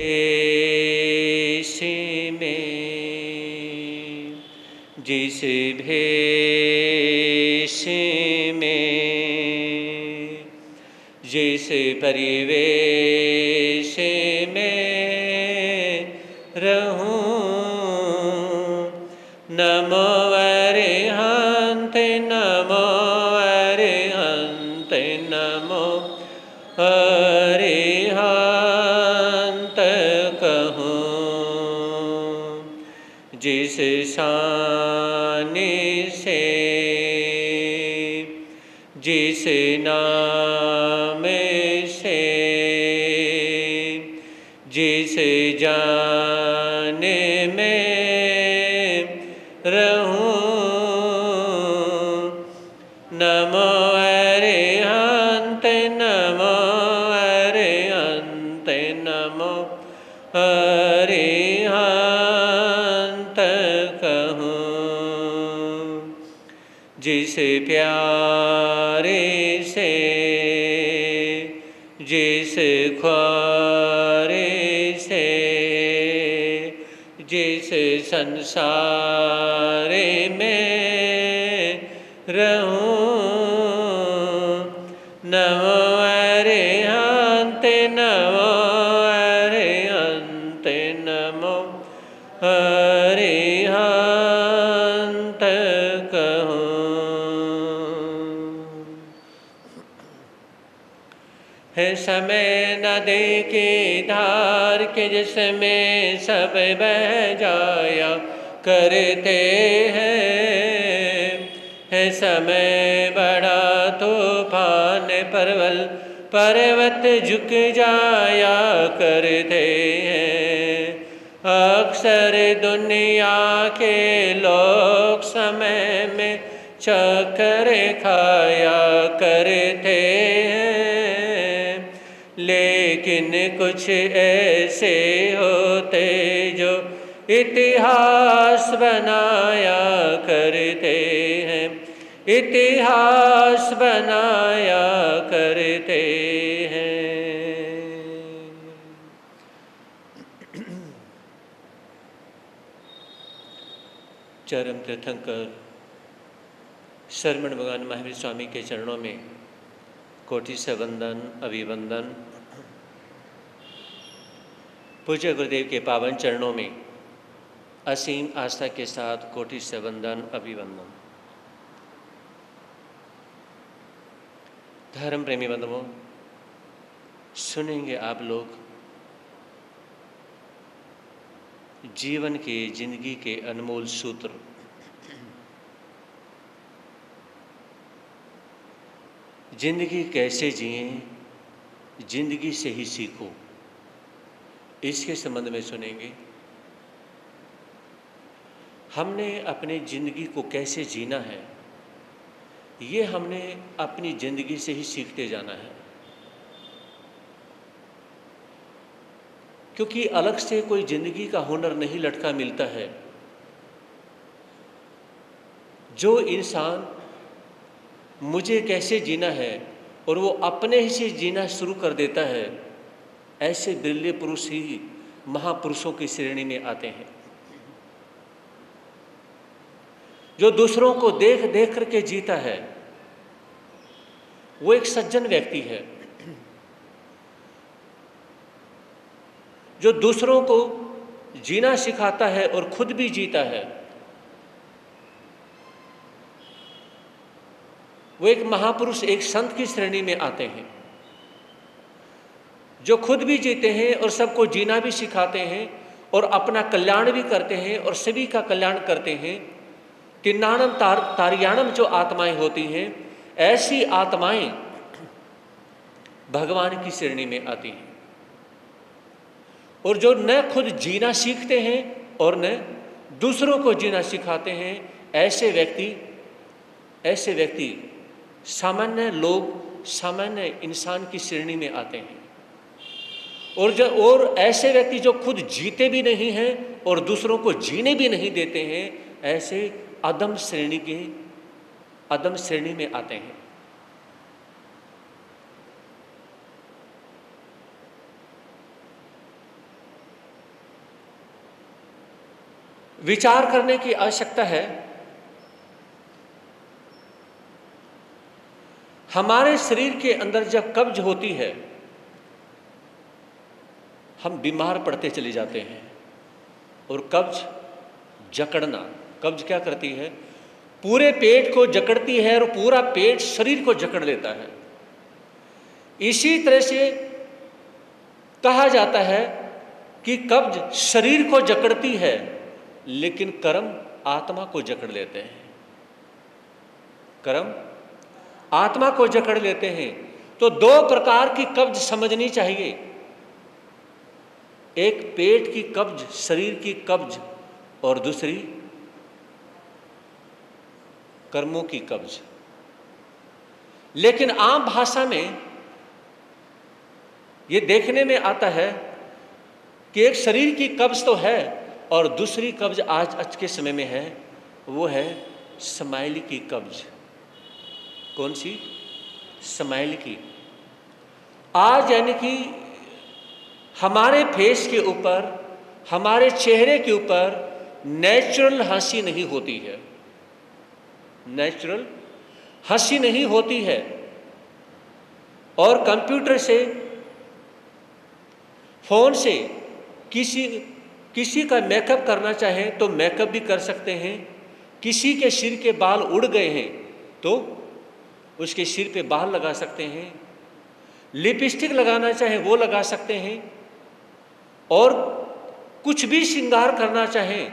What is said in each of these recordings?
भेष में, जिस भेष में, जिस परिवेश में रहूं। नमो अरिहंत, नमो अरिहंत, नमो अरिहंत कहूं। जिस शान से, जिस नाम से, जिस जान में रहूं। नमो अरिहंत, नमो अरिहंत, नमो अरिहंत कहूं। जिस प्यारे से, जिस ख्वारे से, जिस संसार में रहूं। नमो अरिहंत, नमो अरिहंत, नमो अरिहंत कहूं। है समय नदी की धार के, जिसमें सब बह जाया करते हैं। है समय बड़ा तूफान, परवल पर्वत झुक जाया करते हैं। अक्सर दुनिया के लोग समय में चक्कर खाया करते हैं। लेकिन कुछ ऐसे होते जो इतिहास बनाया करते हैं, इतिहास बनाया करते हैं। चरण तीर्थंकर श्रवण भगवान महावीर स्वामी के चरणों में कोटि से वंदन अभिवंदन। पूज्य गुरुदेव के पावन चरणों में असीम आस्था के साथ कोटि से वंदन अभिवंदन। धर्म प्रेमी बंधुओं, सुनेंगे आप लोग जीवन के, जिंदगी के अनमोल सूत्र। जिंदगी कैसे जिएं, जिंदगी से ही सीखो, इसके संबंध में सुनेंगे। हमने अपनी जिंदगी को कैसे जीना है, ये हमने अपनी जिंदगी से ही सीखते जाना है। क्योंकि अलग से कोई जिंदगी का हुनर नहीं लटका मिलता है। जो इंसान मुझे कैसे जीना है और वो अपने ही से जीना शुरू कर देता है, ऐसे बिरले पुरुष ही महापुरुषों की श्रेणी में आते हैं। जो दूसरों को देख देख करके जीता है, वो एक सज्जन व्यक्ति है। जो दूसरों को जीना सिखाता है और खुद भी जीता है, वो एक महापुरुष, एक संत की श्रेणी में आते हैं। जो खुद भी जीते हैं और सबको जीना भी सिखाते हैं और अपना कल्याण भी करते हैं और सभी का कल्याण करते हैं। तिन्नानम तारियाणम जो आत्माएं होती हैं, ऐसी आत्माएं भगवान की श्रेणी में आती हैं। और जो न खुद जीना सीखते हैं और न दूसरों को जीना सिखाते हैं, ऐसे व्यक्ति सामान्य लोग, सामान्य इंसान की श्रेणी में आते हैं। और ऐसे व्यक्ति जो खुद जीते भी नहीं हैं और दूसरों को जीने भी नहीं देते हैं, ऐसे अधम श्रेणी में आते हैं। विचार करने की आवश्यकता है। हमारे शरीर के अंदर जब कब्ज होती है, हम बीमार पड़ते चले जाते हैं। और कब्ज जकड़ना, कब्ज क्या करती है? पूरे पेट को जकड़ती है और पूरा पेट शरीर को जकड़ लेता है। इसी तरह से कहा जाता है कि कब्ज शरीर को जकड़ती है, लेकिन कर्म आत्मा को जकड़ लेते हैं। कर्म आत्मा को जकड़ लेते हैं। तो दो प्रकार की कब्ज समझनी चाहिए। एक पेट की कब्ज, शरीर की कब्ज, और दूसरी कर्मों की कब्ज। लेकिन आम भाषा में ये देखने में आता है कि एक शरीर की कब्ज तो है और दूसरी कब्ज आज के समय में है, वो है स्माइल की कब्ज। कौन सी? स्माइल की। आज यानी कि हमारे फेस के ऊपर, हमारे चेहरे के ऊपर नेचुरल हंसी नहीं होती है। नेचुरल हंसी नहीं होती है। और कंप्यूटर से, फोन से किसी का मेकअप करना चाहें तो मेकअप भी कर सकते हैं। किसी के सिर के बाल उड़ गए हैं तो उसके सिर पे बाल लगा सकते हैं। लिपस्टिक लगाना चाहें वो लगा सकते हैं। और कुछ भी श्रृंगार करना चाहें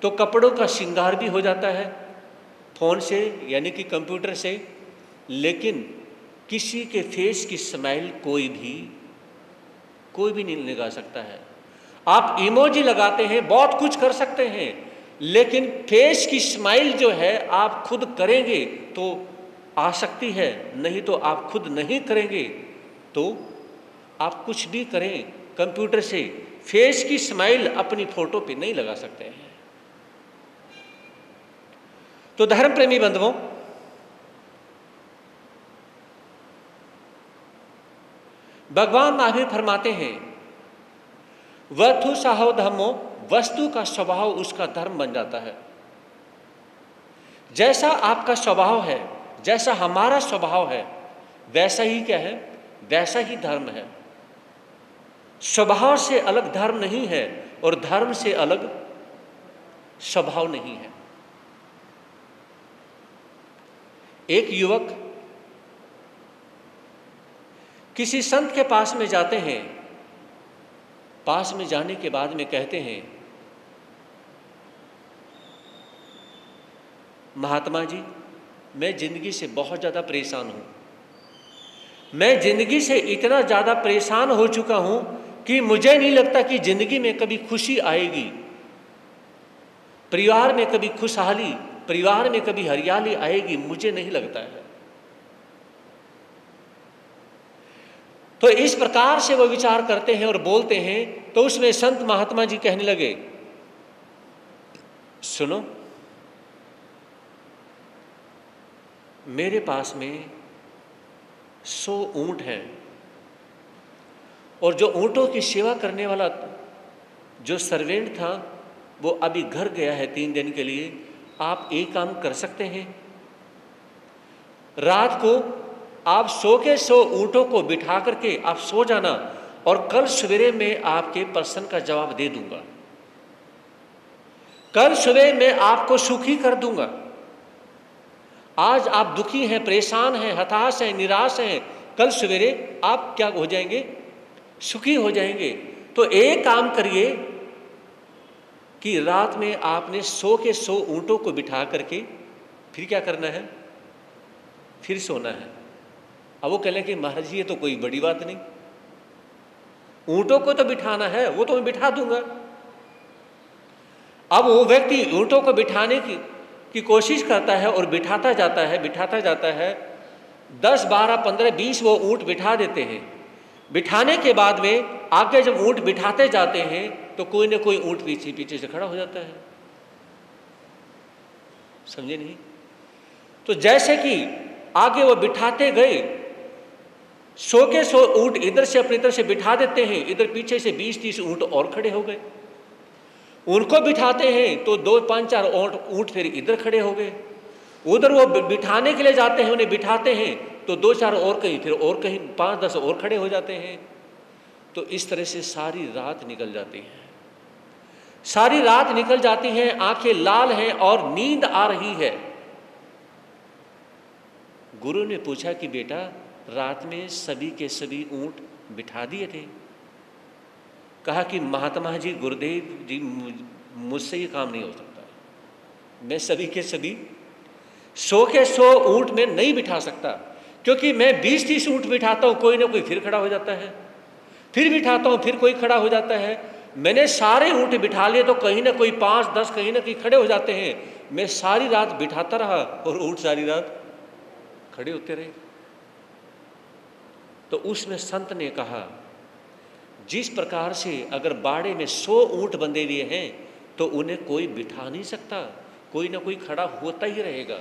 तो कपड़ों का श्रृंगार भी हो जाता है फोन से, यानी कि कंप्यूटर से। लेकिन किसी के फेस की स्माइल कोई भी नहीं लगा सकता है। आप इमोजी लगाते हैं, बहुत कुछ कर सकते हैं, लेकिन फेस की स्माइल जो है आप खुद करेंगे तो आ सकती है, नहीं तो आप खुद नहीं करेंगे तो आप कुछ भी करें कंप्यूटर से फेस की स्माइल अपनी फोटो पे नहीं लगा सकते हैं। तो धर्म प्रेमी बंधुओं, भगवान महावीर फरमाते हैं, वस्तु साहो धर्मो, वस्तु का स्वभाव उसका धर्म बन जाता है। जैसा आपका स्वभाव है, जैसा हमारा स्वभाव है, वैसा ही क्या है? वैसा ही धर्म है। स्वभाव से अलग धर्म नहीं है और धर्म से अलग स्वभाव नहीं है। एक युवक किसी संत के पास में जाते हैं। पास में जाने के बाद में कहते हैं, महात्मा जी, मैं जिंदगी से बहुत ज़्यादा परेशान हूँ। मैं जिंदगी से इतना ज़्यादा परेशान हो चुका हूँ कि मुझे नहीं लगता कि जिंदगी में कभी खुशी आएगी, परिवार में कभी खुशहाली, परिवार में कभी हरियाली आएगी, मुझे नहीं लगता है। तो इस प्रकार से वो विचार करते हैं और बोलते हैं। तो उसमें संत महात्मा जी कहने लगे, सुनो, मेरे पास में 100 ऊंट हैं और जो ऊंटों की सेवा करने वाला जो सर्वेंट था वो अभी घर गया है 3 दिन के लिए। आप एक काम कर सकते हैं, रात को आप 100 के 100 ऊंटों को बिठा करके आप सो जाना और कल सवेरे मैं आपके प्रश्न का जवाब दे दूंगा। कल सुबह मैं आपको सुखी कर दूंगा। आज आप दुखी हैं, परेशान हैं, हताश हैं, निराश हैं, कल सवेरे आप क्या हो जाएंगे? सुखी हो जाएंगे। तो एक काम करिए कि रात में आपने 100 के 100 ऊंटों को बिठा करके फिर क्या करना है? फिर सोना है। अब वो कह लें कि महाराज जी ये तो कोई बड़ी बात नहीं, ऊंटों को तो बिठाना है, वो तो मैं बिठा दूंगा। अब वो व्यक्ति ऊंटों को बिठाने की कोशिश करता है और बिठाता जाता है 10, 12, 15, 20 वो ऊंट बिठा देते हैं। बिठाने के बाद में आगे जब ऊंट बिठाते जाते हैं तो कोई ना कोई ऊंट पीछे से खड़ा हो जाता है। समझे नहीं? तो जैसे कि आगे वो बिठाते गए, 100 के 100 ऊंट इधर से अपनी तरफ से बिठा देते हैं, इधर पीछे से 20-30 ऊंट और खड़े हो गए। उनको बिठाते हैं तो 2-5-4 ऊँट फिर इधर खड़े हो गए, उधर वो बिठाने के लिए जाते हैं, उन्हें बिठाते हैं तो 2-4 और कहीं, फिर और कहीं 5-10 और खड़े हो जाते हैं। तो इस तरह से सारी रात निकल जाती है, सारी रात निकल जाती है, आंखें लाल हैं और नींद आ रही है। गुरु ने पूछा कि बेटा, रात में सभी के सभी ऊँट बिठा दिए थे? कहा कि महात्मा जी, गुरुदेव जी, मुझसे ये काम नहीं हो सकता, मैं सभी के सभी 100 के 100 ऊँट में नहीं बिठा सकता, क्योंकि मैं 20-30 ऊँट बिठाता हूँ, कोई ना कोई फिर खड़ा हो जाता है, फिर बिठाता हूँ, फिर कोई खड़ा हो जाता है। मैंने सारे ऊँट बिठा लिए तो कहीं ना कोई 5-10 कहीं ना कहीं खड़े हो जाते हैं। मैं सारी रात बिठाता रहा और ऊँट सारी रात खड़े होते रहे। तो उसमें संत ने कहा, जिस प्रकार से अगर बाड़े में 100 ऊँट बंधे हुए हैं तो उन्हें कोई बिठा नहीं सकता, कोई ना कोई खड़ा होता ही रहेगा।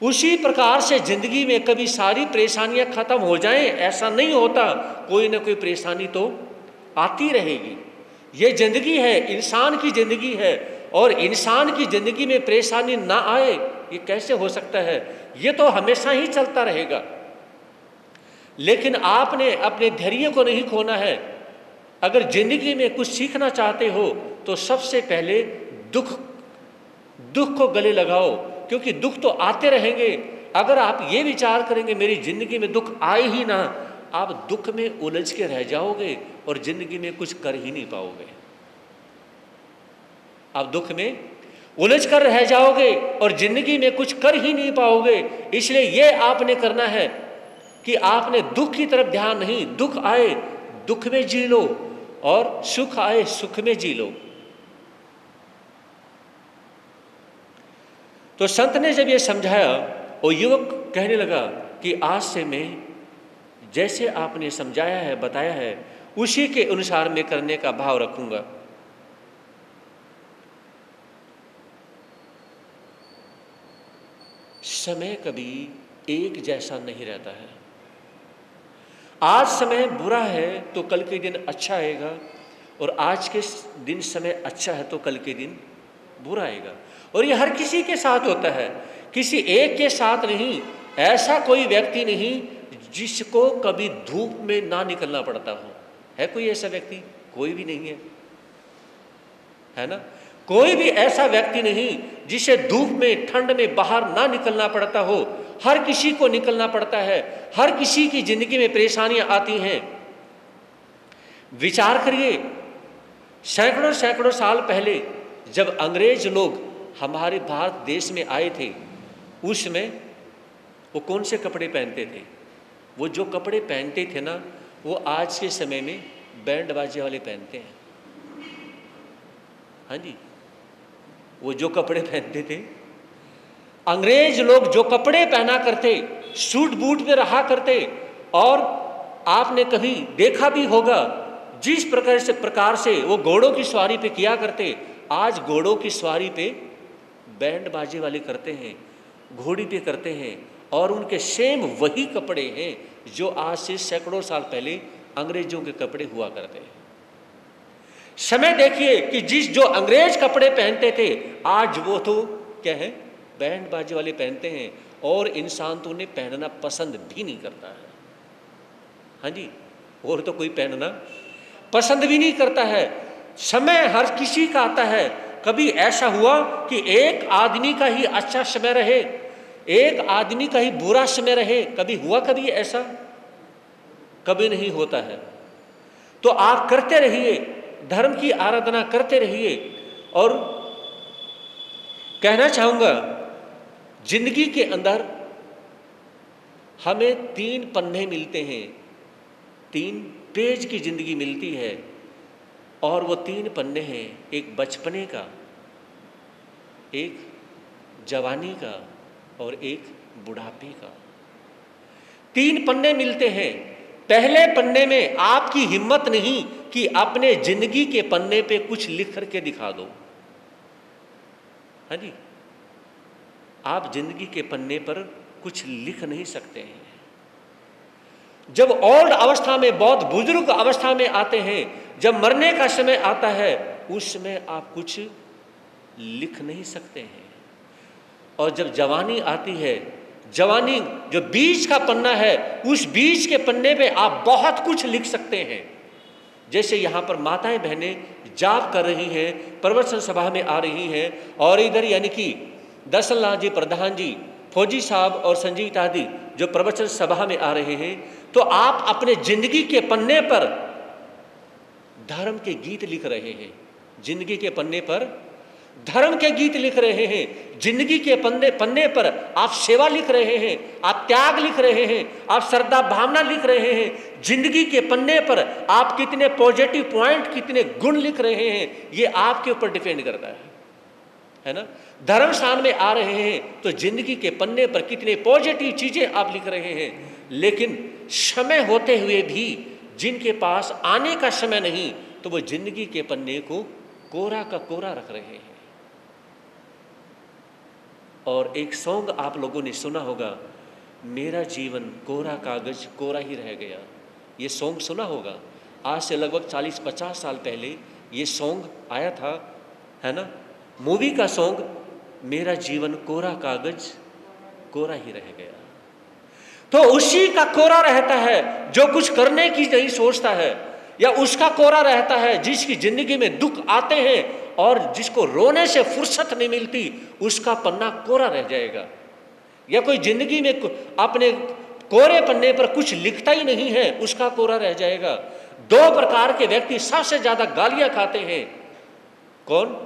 उसी प्रकार से जिंदगी में कभी सारी परेशानियां खत्म हो जाएं ऐसा नहीं होता, कोई ना कोई परेशानी तो आती रहेगी। ये जिंदगी है, इंसान की जिंदगी है, और इंसान की जिंदगी में परेशानी ना आए ये कैसे हो सकता है? ये तो हमेशा ही चलता रहेगा। लेकिन आपने अपने धैर्य को नहीं खोना है। अगर जिंदगी में कुछ सीखना चाहते हो तो सबसे पहले दुख को गले लगाओ, क्योंकि दुख तो आते रहेंगे। अगर आप ये विचार करेंगे मेरी जिंदगी में दुख आए ही ना, आप दुख में उलझ के रह जाओगे और जिंदगी में कुछ कर ही नहीं पाओगे। आप दुख में उलझ कर रह जाओगे और जिंदगी में कुछ कर ही नहीं पाओगे। इसलिए ये आपने करना है कि आपने दुख की तरफ ध्यान नहीं, दुख आए दुख में जी लो और सुख आए सुख में जी लो। तो संत ने जब ये समझाया और युवक कहने लगा कि आज से मैं जैसे आपने समझाया है, बताया है, उसी के अनुसार मैं करने का भाव रखूंगा। समय कभी एक जैसा नहीं रहता है। आज समय बुरा है तो कल के दिन अच्छा आएगा, और आज के दिन समय अच्छा है तो कल के दिन बुरा आएगा। और ये हर किसी के साथ होता है, किसी एक के साथ नहीं। ऐसा कोई व्यक्ति नहीं जिसको कभी धूप में ना निकलना पड़ता हो। है कोई ऐसा व्यक्ति? कोई भी नहीं है, है ना? कोई भी ऐसा व्यक्ति नहीं जिसे धूप में ठंड में बाहर ना निकलना पड़ता हो। हर किसी को निकलना पड़ता है, हर किसी की जिंदगी में परेशानियां आती हैं। विचार करिए, सैकड़ों सैकड़ों साल पहले जब अंग्रेज लोग हमारे भारत देश में आए थे, उसमें वो कौन से कपड़े पहनते थे? वो जो कपड़े पहनते थे ना, वो आज के समय में बैंड बाजे वाले पहनते हैं। हाँ जी, वो जो कपड़े पहनते थे, अंग्रेज लोग जो कपड़े पहना करते, सूट बूट में रहा करते, और आपने कभी देखा भी होगा जिस प्रकार से वो घोड़ों की सवारी पे किया करते, आज घोड़ों की सवारी पे बैंड बाजे वाले करते हैं, घोड़ी पे करते हैं, और उनके सेम वही कपड़े हैं जो आज से सैकड़ों साल पहले अंग्रेजों के कपड़े हुआ करते हैं। समय देखिए कि जो अंग्रेज कपड़े पहनते थे, आज वो तो क्या है, बैंड बाजे वाले पहनते हैं, और इंसान तो उन्हें पहनना पसंद भी नहीं करता है। हाँ जी, और तो कोई पहनना पसंद भी नहीं करता है। समय हर किसी का आता है। कभी ऐसा हुआ कि एक आदमी का ही अच्छा समय रहे, एक आदमी का ही बुरा समय रहे? कभी हुआ कभी ऐसा? कभी नहीं होता है। तो आप करते रहिए, धर्म की आराधना करते रहिए। और कहना चाहूंगा, जिंदगी के अंदर हमें 3 पन्ने मिलते हैं, 3 पेज की जिंदगी मिलती है, और वो 3 पन्ने हैं, एक बचपने का, एक जवानी का, और एक बुढ़ापे का। 3 पन्ने मिलते हैं। पहले पन्ने में आपकी हिम्मत नहीं कि अपने जिंदगी के पन्ने पे कुछ लिख करके दिखा दो। हाँ जी, आप जिंदगी के पन्ने पर कुछ लिख नहीं सकते हैं। जब ओल्ड अवस्था में, बहुत बुजुर्ग अवस्था में आते हैं, जब मरने का समय आता है, उसमें आप कुछ लिख नहीं सकते हैं। और जब जवानी आती है, जवानी जो बीज का पन्ना है, उस बीज के पन्ने पे आप बहुत कुछ लिख सकते हैं। जैसे यहाँ पर माताएं बहनें जाप कर रही हैं, प्रवचन सभा में आ रही हैं, और इधर यानी कि दर्शन लाल जी प्रधान जी, फौजी साहब और संजीव आदि जो प्रवचन सभा में आ रहे हैं, तो आप अपने जिंदगी के पन्ने पर धर्म के गीत लिख रहे हैं। जिंदगी के पन्ने पर धर्म के गीत लिख रहे हैं। जिंदगी के पन्ने पर आप सेवा लिख रहे हैं, आप त्याग लिख रहे हैं, आप श्रद्धा भावना लिख रहे हैं। जिंदगी के पन्ने पर आप कितने पॉजिटिव पॉइंट, कितने गुण लिख रहे हैं, ये आपके ऊपर डिपेंड करता है ना। धर्म स्थान में आ रहे हैं तो जिंदगी के पन्ने पर कितने पॉजिटिव चीजें आप लिख रहे हैं। लेकिन समय होते हुए भी जिनके पास आने का समय नहीं, तो वो जिंदगी के पन्ने को कोरा का कोरा रख रहे हैं। और एक सॉन्ग आप लोगों ने सुना होगा, मेरा जीवन कोरा कागज कोरा ही रह गया। ये सॉन्ग सुना होगा, आज से लगभग 40-50 साल पहले ये सॉन्ग आया था, है ना। मूवी का सॉन्ग, मेरा जीवन कोरा कागज कोरा ही रह गया। तो उसी का कोरा रहता है जो कुछ करने की नहीं सोचता है, या उसका कोरा रहता है जिसकी जिंदगी में दुख आते हैं और जिसको रोने से फुर्सत नहीं मिलती, उसका पन्ना कोरा रह जाएगा। या कोई जिंदगी में अपने कोरे पन्ने पर कुछ लिखता ही नहीं है, उसका कोरा रह जाएगा। दो प्रकार के व्यक्ति सबसे ज्यादा गालियां खाते हैं। कौन?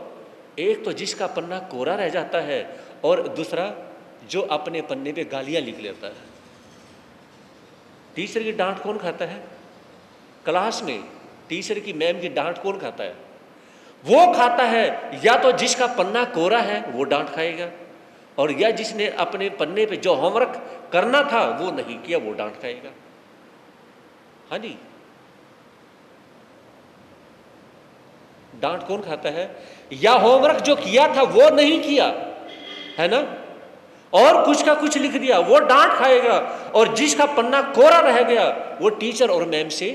एक तो जिसका पन्ना कोरा रह जाता है, और दूसरा जो अपने पन्ने पे गालियां लिख लेता है। टीचर की डांट कौन खाता है? क्लास में टीचर की मैम की डांट कौन खाता है? वो खाता है या तो जिसका पन्ना कोरा है वो डांट खाएगा, और या जिसने अपने पन्ने पे जो होमवर्क करना था वो नहीं किया, वो डांट खाएगा। हाँ जी, डांट कौन खाता है? या होमवर्क जो किया था वो नहीं किया, है ना, और कुछ का कुछ लिख दिया, वो डांट खाएगा। और जिसका पन्ना कोरा रह गया वो टीचर और मैम से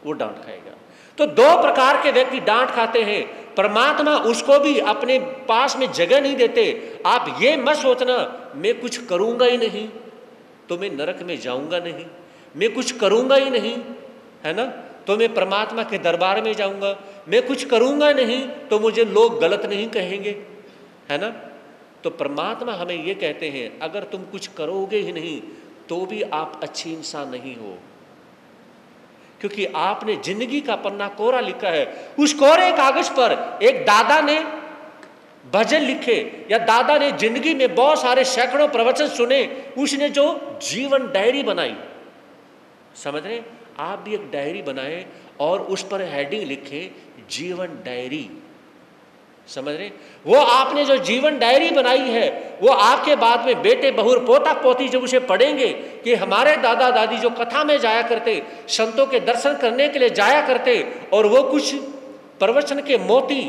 वो डांट खाएगा। तो दो प्रकार के व्यक्ति डांट खाते हैं। परमात्मा उसको भी अपने पास में जगह नहीं देते। आप ये मत सोचना मैं कुछ करूंगा ही नहीं तो मैं नरक में जाऊंगा नहीं, मैं कुछ करूंगा ही नहीं, है ना, तो मैं परमात्मा के दरबार में जाऊंगा, मैं कुछ करूंगा नहीं तो मुझे लोग गलत नहीं कहेंगे, है ना। तो परमात्मा हमें ये कहते हैं, अगर तुम कुछ करोगे ही नहीं तो भी आप अच्छी इंसान नहीं हो, क्योंकि आपने जिंदगी का पन्ना कोरा लिखा है। उस कोरे कागज पर एक दादा ने भजन लिखे, या दादा ने जिंदगी में बहुत सारे सैकड़ों प्रवचन सुने, उसने जो जीवन डायरी बनाई, समझ रहे, आप भी एक डायरी बनाएं और उस पर हेडिंग लिखे जीवन डायरी, समझ रहे। वो आपने जो जीवन डायरी बनाई है, वो आपके बाद में बेटे बहुर पोता पोती जब उसे पढ़ेंगे कि हमारे दादा दादी जो कथा में जाया करते, संतों के दर्शन करने के लिए जाया करते, और वो कुछ प्रवचन के मोती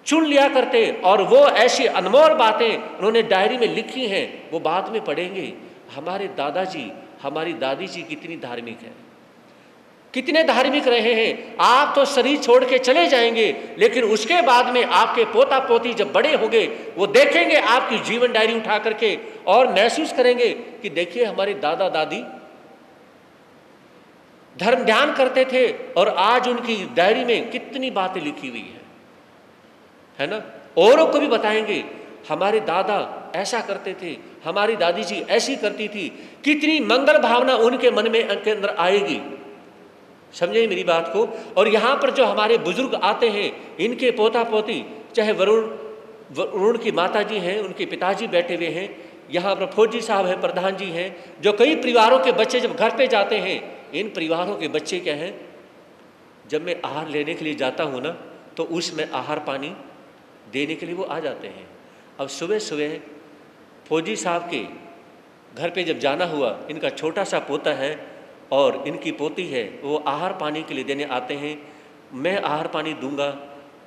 चुन लिया करते, और वो ऐसी अनमोल बातें उन्होंने डायरी में लिखी हैं, वो बाद में पढ़ेंगे हमारे दादाजी हमारी दादी जी कितनी धार्मिक है, कितने धार्मिक रहे हैं। आप तो शरीर छोड़ के चले जाएंगे, लेकिन उसके बाद में आपके पोता पोती जब बड़े होंगे वो देखेंगे आपकी जीवन डायरी उठा करके, और महसूस करेंगे कि देखिए हमारे दादा दादी धर्म ध्यान करते थे, और आज उनकी डायरी में कितनी बातें लिखी हुई है ना। औरों को भी बताएंगे हमारे दादा ऐसा करते थे, हमारी दादी जी ऐसी करती थी। कितनी मंगल भावना उनके मन में के अंदर आएगी, समझे मेरी बात को। और यहाँ पर जो हमारे बुजुर्ग आते हैं, इनके पोता पोती, चाहे वरुण की माता जी हैं, उनके पिताजी बैठे हुए हैं, यहाँ पर फौजी साहब हैं, प्रधान जी हैं, जो कई परिवारों के बच्चे जब घर पे जाते हैं, इन परिवारों के बच्चे क्या हैं, जब मैं आहार लेने के लिए जाता हूँ ना, तो उसमें आहार पानी देने के लिए वो आ जाते हैं। अब सुबह सुबह फौजी साहब के घर पे जब जाना हुआ, इनका छोटा सा पोता है और इनकी पोती है, वो आहार पानी के लिए देने आते हैं। मैं आहार पानी दूंगा,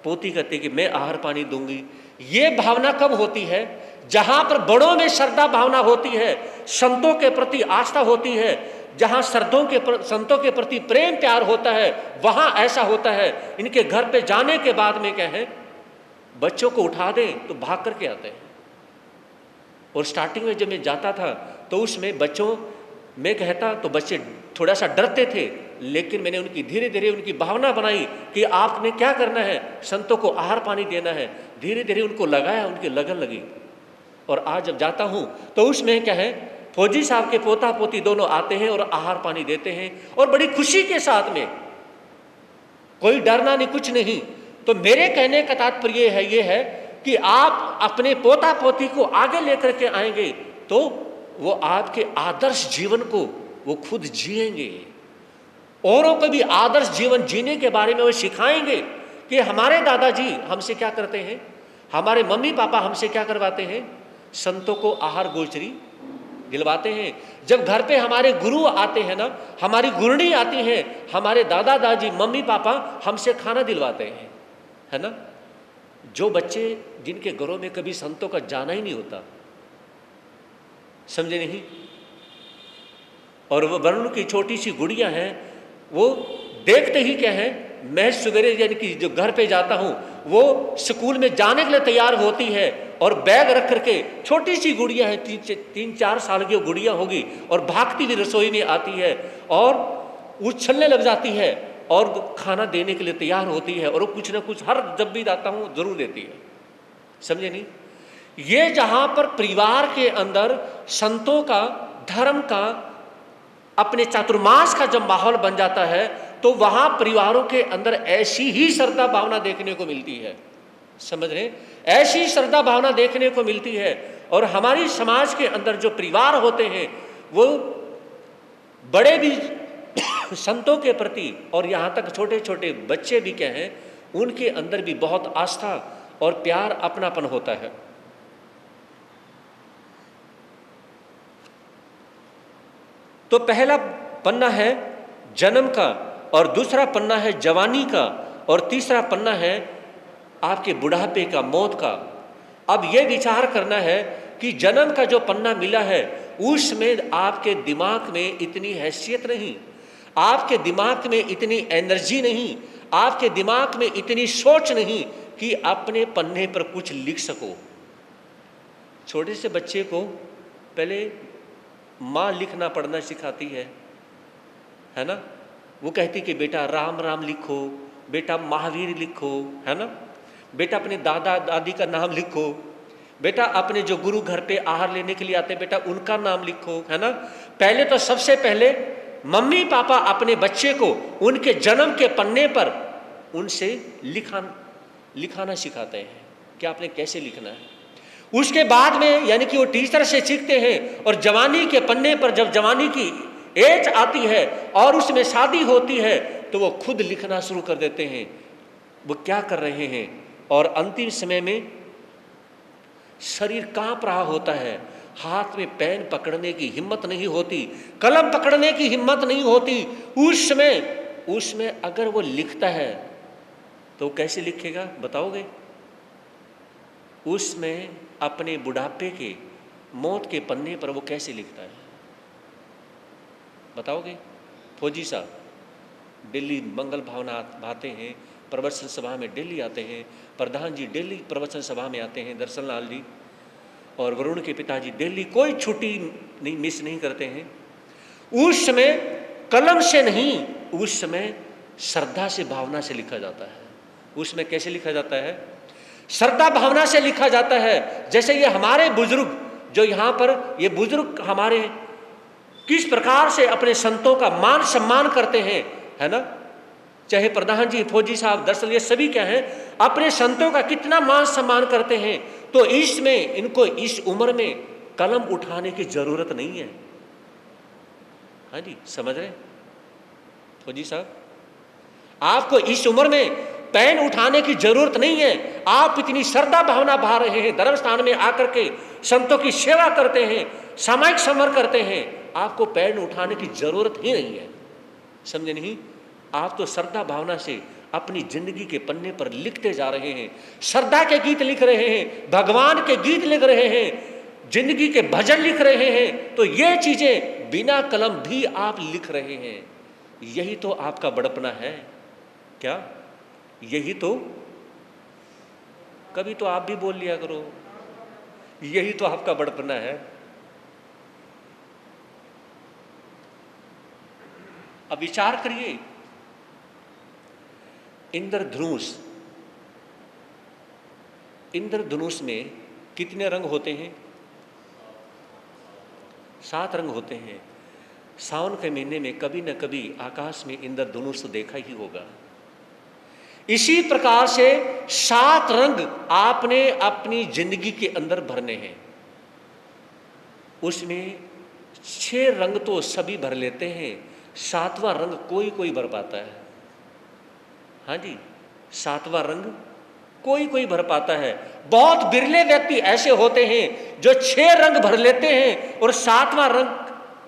पोती कहते कि मैं आहार पानी दूंगी। ये भावना कब होती है? जहाँ पर बड़ों में श्रद्धा भावना होती है, संतों के प्रति आस्था होती है, जहां संतों के प्रति प्रेम प्यार होता है, वहां ऐसा होता है। इनके घर पे जाने के बाद में क्या है, बच्चों को उठा दें तो भाग करके आते हैं। और स्टार्टिंग में जब मैं जाता था तो उसमें बच्चों में कहता तो बच्चे थोड़ा सा डरते थे, लेकिन मैंने उनकी धीरे धीरे उनकी भावना बनाई कि आपने क्या करना है, संतों को आहार पानी देना है। धीरे धीरे उनको लगाया, उनकी लगन लगी। और आज जब जाता हूँ तो उसमें क्या है, फौजी साहब के पोता पोती दोनों आते हैं और आहार पानी देते हैं, और बड़ी खुशी के साथ में, कोई डरना नहीं, कुछ नहीं। तो मेरे कहने का तात्पर्य ये है कि आप अपने पोता पोती को आगे लेकर के आएंगे तो वो आपके आदर्श जीवन को वो खुद जिएंगे, औरों को भी आदर्श जीवन जीने के बारे में वो सिखाएंगे कि हमारे दादाजी हमसे क्या करते हैं, हमारे मम्मी पापा हमसे क्या करवाते हैं, संतों को आहार गोचरी दिलवाते हैं। जब घर पे हमारे गुरु आते हैं ना, हमारी गुरनी आती हैं, हमारे दादा दादी मम्मी पापा हमसे खाना दिलवाते हैं, है ना। जो बच्चे जिनके घरों में कभी संतों का जाना ही नहीं होता, समझे नहीं, और वो वरुण की छोटी सी गुड़िया है, वो देखते ही क्या है, मैं सवेरे यानी कि जो घर पे जाता हूँ वो स्कूल में जाने के लिए तैयार होती है और बैग रख करके, छोटी सी गुड़िया है, 3-4 साल की गुड़िया होगी, और भागती हुई रसोई में आती है और उछलने लग जाती है और खाना देने के लिए तैयार होती है, और वो कुछ ना कुछ हर जब भी जाता हूँ जरूर देती है, समझे नहीं। ये जहाँ पर परिवार के अंदर संतों का, धर्म का, अपने चातुर्मास का जब माहौल बन जाता है तो वहां परिवारों के अंदर ऐसी ही श्रद्धा भावना देखने को मिलती है, समझ रहे, ऐसी श्रद्धा भावना देखने को मिलती है। और हमारी समाज के अंदर जो परिवार होते हैं वो बड़े भी संतों के प्रति, और यहाँ तक छोटे छोटे बच्चे भी क्या हैं, उनके अंदर भी बहुत आस्था और प्यार, अपनापन होता है। तो पहला पन्ना है जन्म का, और दूसरा पन्ना है जवानी का, और तीसरा पन्ना है आपके बुढ़ापे का, मौत का। अब यह विचार करना है कि जन्म का जो पन्ना मिला है उसमें आपके दिमाग में इतनी हैसियत नहीं, आपके दिमाग में इतनी एनर्जी नहीं, आपके दिमाग में इतनी सोच नहीं कि अपने पन्ने पर कुछ लिख सको। छोटे से बच्चे को पहले माँ लिखना पढ़ना सिखाती है ना। वो कहती कि बेटा राम राम लिखो, बेटा महावीर लिखो, है ना, बेटा अपने दादा दादी का नाम लिखो, बेटा अपने जो गुरु घर पे आहार लेने के लिए आते हैं बेटा उनका नाम लिखो, है ना। पहले तो सबसे पहले मम्मी पापा अपने बच्चे को उनके जन्म के पन्ने पर उनसे लिखाना सिखाते हैं कि आपने कैसे लिखना है। उसके बाद में यानी कि वो टीचर से सीखते हैं, और जवानी के पन्ने पर जब जवानी की एज आती है और उसमें शादी होती है तो वो खुद लिखना शुरू कर देते हैं वो क्या कर रहे हैं। और अंतिम समय में शरीर कांप रहा होता है, हाथ में पेन पकड़ने की हिम्मत नहीं होती, कलम पकड़ने की हिम्मत नहीं होती। उसमें अगर वो लिखता है तो कैसे लिखेगा बताओगे? उसमें अपने बुढ़ापे के, मौत के पन्ने पर वो कैसे लिखता है बताओगे? फौजी साहब दिल्ली मंगल भावना भाते हैं, प्रवचन सभा में दिल्ली आते हैं, प्रधान जी दिल्ली प्रवचन सभा में आते हैं, दर्शन लाल जी और वरुण के पिताजी दिल्ली, कोई छुट्टी नहीं मिस नहीं करते हैं। उस समय कलम से नहीं, उस समय श्रद्धा से, भावना से लिखा जाता है। उसमें कैसे लिखा जाता है? श्रद्धा भावना से लिखा जाता है। जैसे ये हमारे बुजुर्ग जो यहाँ पर ये बुजुर्ग हमारे किस प्रकार से अपने संतों का मान सम्मान करते हैं, है ना, चाहे प्रधान जी, फौजी साहब, दरअसल ये सभी क्या हैं, अपने संतों का कितना मान सम्मान करते हैं। तो इसमें इनको इस उम्र में कलम उठाने की जरूरत नहीं है। हाँ जी, समझ रहे फौजी साहब, आपको इस उम्र में पेन उठाने की जरूरत नहीं है। आप इतनी श्रद्धा भावना बहा रहे हैं, धर्म स्थान में आकर के संतों की सेवा करते हैं, सामायिक समर करते हैं, आपको पेन उठाने की जरूरत ही नहीं है। समझे नहीं? आप तो श्रद्धा भावना से अपनी जिंदगी के पन्ने पर लिखते जा रहे हैं, श्रद्धा के गीत लिख रहे हैं, भगवान के गीत लिख रहे हैं, जिंदगी के भजन लिख रहे हैं। तो ये चीजें बिना कलम भी आप लिख रहे हैं, यही तो आपका बड़पना है। क्या यही तो? कभी तो आप भी बोल लिया करो, यही तो आपका बड़पना है। अब विचार करिए, इंद्रधनुष, इंद्रधनुष में कितने रंग होते हैं? 7 रंग होते हैं। सावन के महीने में कभी न कभी आकाश में इंद्रधनुष तो देखा ही होगा। इसी प्रकार से 7 रंग आपने अपनी जिंदगी के अंदर भरने हैं। उसमें 6 रंग तो सभी भर लेते हैं, 7वां रंग कोई कोई भर पाता है। हाँ जी, 7वां रंग कोई कोई भर पाता है। बहुत बिरले व्यक्ति ऐसे होते हैं जो 6 रंग भर लेते हैं और 7वां रंग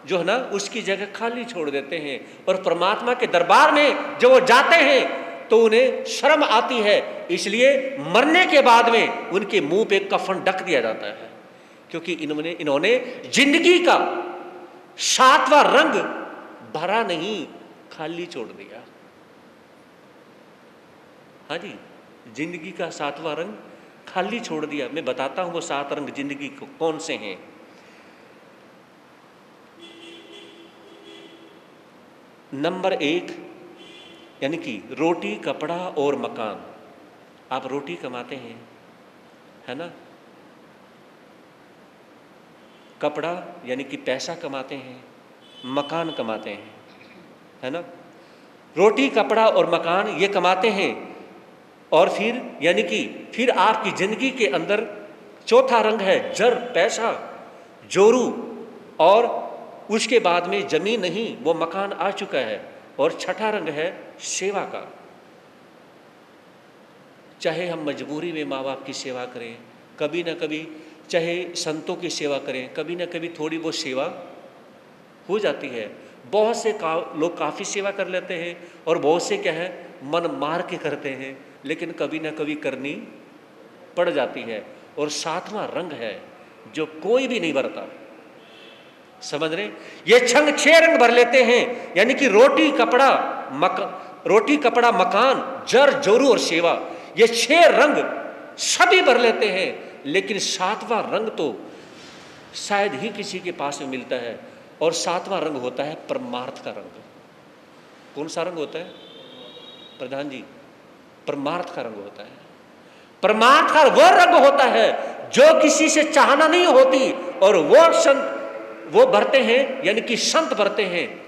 जो है ना उसकी जगह खाली छोड़ देते हैं। और परमात्मा के दरबार में जब वो जाते हैं तो उन्हें शर्म आती है, इसलिए मरने के बाद में उनके मुंह पे कफन ढक दिया जाता है, क्योंकि इन्होंने जिंदगी का 7वां रंग भरा नहीं, खाली छोड़ दिया। हाँ जी, जिंदगी का 7वां रंग खाली छोड़ दिया। मैं बताता हूं वो 7 रंग जिंदगी को कौन से हैं। नंबर 1 यानी कि रोटी, कपड़ा और मकान। आप रोटी कमाते हैं, है ना? कपड़ा यानी कि पैसा कमाते हैं, मकान कमाते हैं, है ना? रोटी, कपड़ा और मकान ये कमाते हैं। और फिर यानी कि फिर आपकी जिंदगी के अंदर चौथा रंग है जर, पैसा, जोरू। और उसके बाद में जमीन नहीं, वो मकान आ चुका है। और छठा रंग है सेवा का। चाहे हम मजबूरी में माँ बाप की सेवा करें, कभी ना कभी चाहे संतों की सेवा करें, कभी ना कभी थोड़ी बहुत सेवा हो जाती है। बहुत से लोग काफ़ी सेवा कर लेते हैं और बहुत से क्या है मन मार के करते हैं, लेकिन कभी ना कभी करनी पड़ जाती है। और 7वां रंग है जो कोई भी नहीं भरता। समझ रहे? ये 6 रंग भर लेते हैं, यानी कि रोटी, कपड़ा, मकान, जर, जोरू और सेवा। ये 6 रंग सभी भर लेते हैं, लेकिन 7वां रंग तो शायद ही किसी के पास में मिलता है। और 7वां रंग होता है परमार्थ का रंग। कौन सा रंग होता है प्रधान जी? परमार्थ का रंग होता है। परमार्थ का वह रंग होता है जो किसी से चाहना नहीं होती, और वो भरते हैं, यानी कि संत भरते हैं।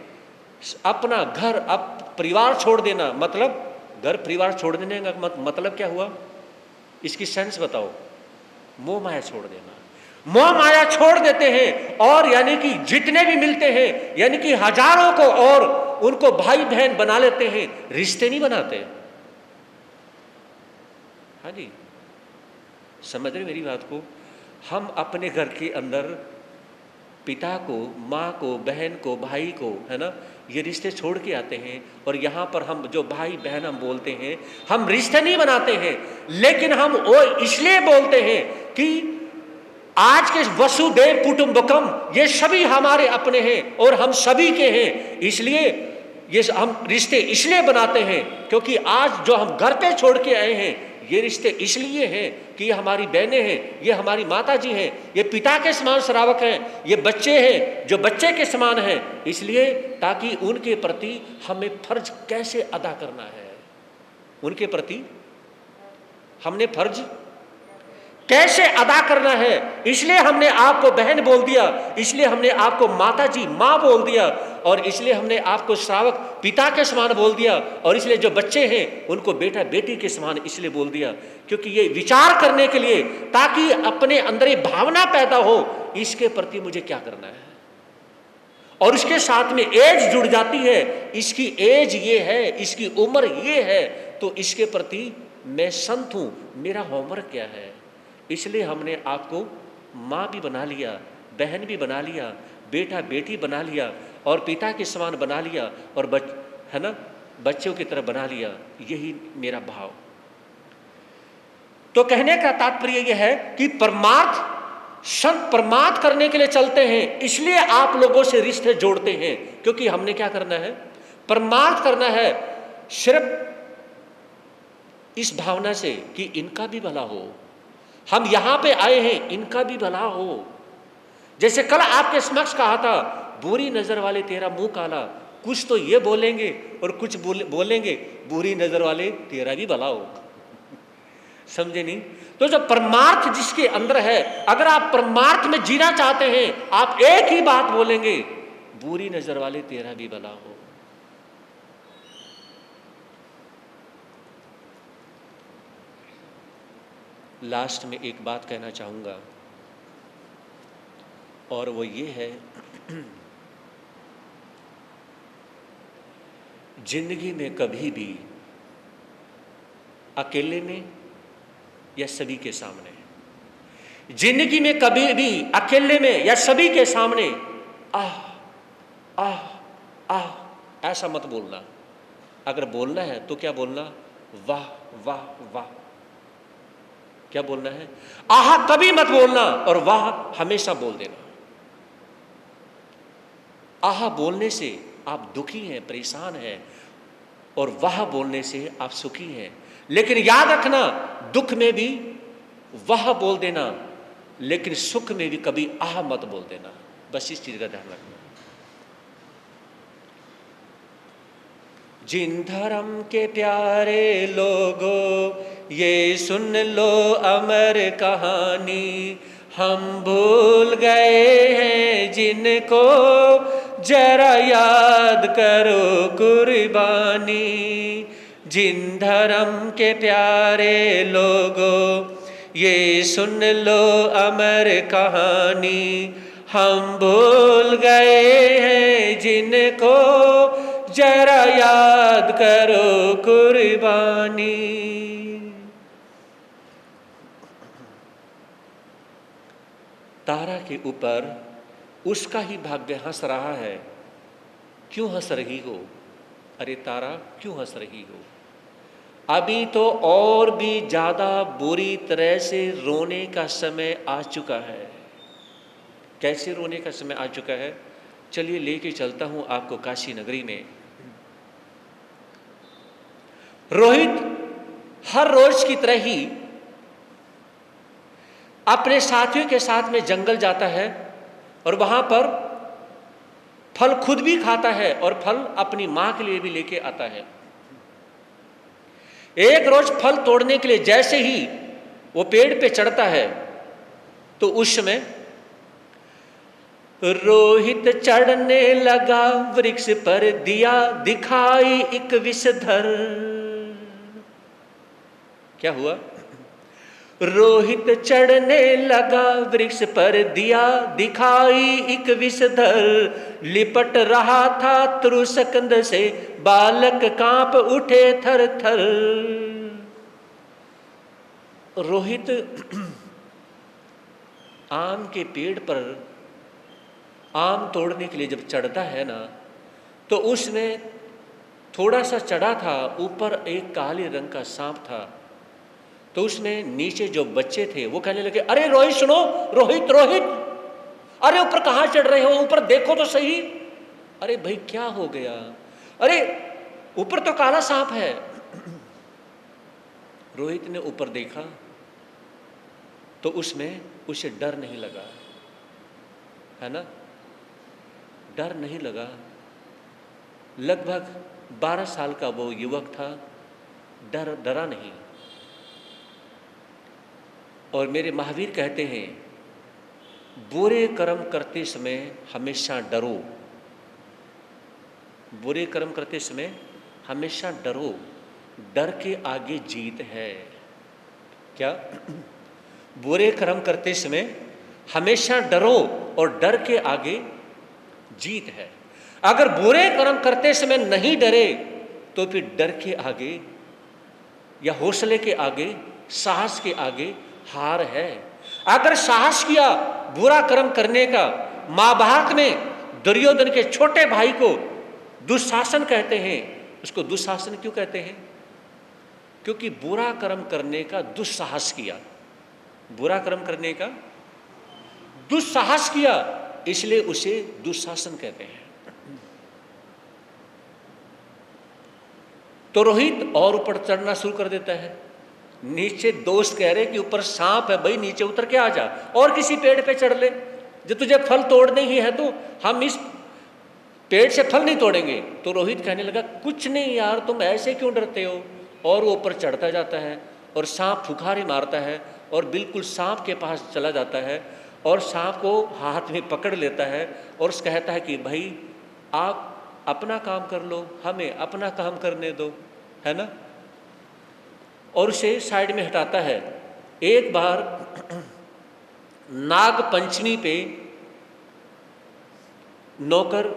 अपना घर, परिवार छोड़ देना, मतलब घर परिवार छोड़ देने का मतलब क्या हुआ? इसकी सेंस बताओ। मोह माया छोड़ देना। मोह माया छोड़ देते हैं, और यानी कि जितने भी मिलते हैं, यानी कि हजारों को, और उनको भाई बहन बना लेते हैं, रिश्ते नहीं बनाते। हाँ जी, समझ रहे मेरी बात को? हम अपने घर के अंदर पिता को, माँ को, बहन को, भाई को, है ना, ये रिश्ते छोड़ के आते हैं। और यहाँ पर हम जो भाई बहन हम बोलते हैं, हम रिश्ते नहीं बनाते हैं, लेकिन हम वो इसलिए बोलते हैं कि आज के वसुदेव कुटुंबकम, ये सभी हमारे अपने हैं और हम सभी के हैं। इसलिए ये हम रिश्ते इसलिए बनाते हैं क्योंकि आज जो हम घर पे छोड़ के आए हैं, ये रिश्ते इसलिए हैं कि ये हमारी बहनें हैं, ये हमारी माता जी हैं, ये पिता के समान श्रावक हैं, ये बच्चे हैं जो बच्चे के समान हैं। इसलिए ताकि उनके प्रति हमें फर्ज कैसे अदा करना है, उनके प्रति हमने फर्ज कैसे अदा करना है, इसलिए हमने आपको बहन बोल दिया, इसलिए हमने आपको माता जी, माँ बोल दिया, और इसलिए हमने आपको श्रावक पिता के समान बोल दिया, और इसलिए जो बच्चे हैं उनको बेटा बेटी के समान इसलिए बोल दिया क्योंकि ये विचार करने के लिए, ताकि अपने अंदर ये भावना पैदा हो, इसके प्रति मुझे क्या करना है। और उसके साथ में एज जुड़ जाती है, इसकी एज ये है, इसकी उम्र ये है, तो इसके प्रति मैं संत हूं, मेरा होमवर्क क्या है। इसलिए हमने आपको माँ भी बना लिया, बहन भी बना लिया, बेटा बेटी बना लिया, और पिता के समान बना लिया, और है ना, बच्चों की तरह बना लिया। यही मेरा भाव। तो कहने का तात्पर्य यह है कि परमार्थ संत प्रमाद करने के लिए चलते हैं, इसलिए आप लोगों से रिश्ते जोड़ते हैं, क्योंकि हमने क्या करना है, प्रमाद करना है, सिर्फ इस भावना से कि इनका भी भला हो, हम यहां पे आए हैं, इनका भी भला हो। जैसे कल आपके समक्ष कहा था, बुरी नजर वाले तेरा मुंह काला, कुछ तो ये बोलेंगे और कुछ बोलेंगे बुरी नजर वाले तेरा भी भला हो। समझे नहीं? तो जो परमार्थ जिसके अंदर है, अगर आप परमार्थ में जीना चाहते हैं, आप एक ही बात बोलेंगे, बुरी नजर वाले तेरा भी भला हो। लास्ट में एक बात कहना चाहूंगा, और वो ये है, जिंदगी में कभी भी अकेले में या सभी के सामने, जिंदगी में कभी भी अकेले में या सभी के सामने आह आह आह ऐसा मत बोलना। अगर बोलना है तो क्या बोलना, वाह वाह वाह। क्या बोलना है, आह कभी मत बोलना और वाह हमेशा बोल देना। आह बोलने से आप दुखी हैं, परेशान हैं, और वाह बोलने से आप सुखी हैं। लेकिन याद रखना, दुख में भी वाह बोल देना, लेकिन सुख में भी कभी आह मत बोल देना। बस इस चीज का ध्यान रखना। जिन धर्म के प्यारे लोगों, ये सुन लो अमर कहानी, हम भूल गए हैं जिनको, जरा याद करो कुर्बानी। जिन धर्म के प्यारे लोगों, ये सुन लो अमर कहानी, हम भूल गए हैं जिनको, जरा याद करो कुर्बानी। तारा के ऊपर उसका ही भाग्य हंस रहा है, क्यों हंस रही हो? अरे तारा क्यों हंस रही हो? अभी तो और भी ज्यादा बुरी तरह से रोने का समय आ चुका है। कैसे रोने का समय आ चुका है? चलिए लेके चलता हूं आपको काशी नगरी में। रोहित हर रोज की तरह ही अपने साथियों के साथ में जंगल जाता है और वहां पर फल खुद भी खाता है और फल अपनी मां के लिए भी लेके आता है। एक रोज फल तोड़ने के लिए जैसे ही वो पेड़ पे चढ़ता है, तो उस समय रोहित चढ़ने लगा वृक्ष पर, दिया दिखाई एक विषधर। क्या हुआ? रोहित चढ़ने लगा वृक्ष पर, दिया दिखाई एक विषधर, लिपट रहा था त्रुसकंद से, बालक कांप उठे थर थर। रोहित आम के पेड़ पर आम तोड़ने के लिए जब चढ़ता है ना, तो उसमें थोड़ा सा चढ़ा था, ऊपर एक काले रंग का सांप था। तो उसमें नीचे जो बच्चे थे वो कहने लगे, अरे रोहित सुनो, रोहित रोहित, अरे ऊपर कहाँ चढ़ रहे हो, ऊपर देखो तो सही। अरे भाई क्या हो गया? अरे ऊपर तो काला सांप है। रोहित ने ऊपर देखा तो उसमें उसे डर नहीं लगा, है ना, डर नहीं लगा। लगभग 12 साल का वो युवक था, डरा नहीं। और मेरे महावीर कहते हैं, बुरे कर्म करते समय हमेशा डरो। बुरे कर्म करते समय हमेशा डरो, डर के आगे जीत है। क्या? बुरे कर्म करते समय हमेशा डरो और डर के आगे जीत है। अगर बुरे कर्म करते समय नहीं डरे तो फिर डर के आगे या हौसले के आगे, साहस के आगे हार है। अगर साहस किया बुरा कर्म करने का, महाभारत में दुर्योधन के छोटे भाई को दुशासन कहते हैं। उसको दुशासन क्यों कहते हैं? क्योंकि बुरा कर्म करने का दुस्साहस किया। बुरा कर्म करने का दुस्साहस किया, इसलिए उसे दुशासन कहते हैं। तो रोहित और ऊपर चढ़ना शुरू कर देता है। नीचे दोस्त कह रहे कि ऊपर सांप है, भाई नीचे उतर के आ जा और किसी पेड़ पे चढ़ ले, जब तुझे फल तोड़ने ही है तो हम इस पेड़ से फल नहीं तोड़ेंगे। तो रोहित कहने लगा, कुछ नहीं यार, तुम ऐसे क्यों डरते हो। और वो ऊपर चढ़ता जाता है और सांप फुकारी मारता है और बिल्कुल सांप के पास चला जाता है और सांप को हाथ में पकड़ लेता है और कहता है कि भाई आप अपना काम कर लो, हमें अपना काम करने दो, है ना। और उसे साइड में हटाता है। एक बार नाग पंचमी पे नौकर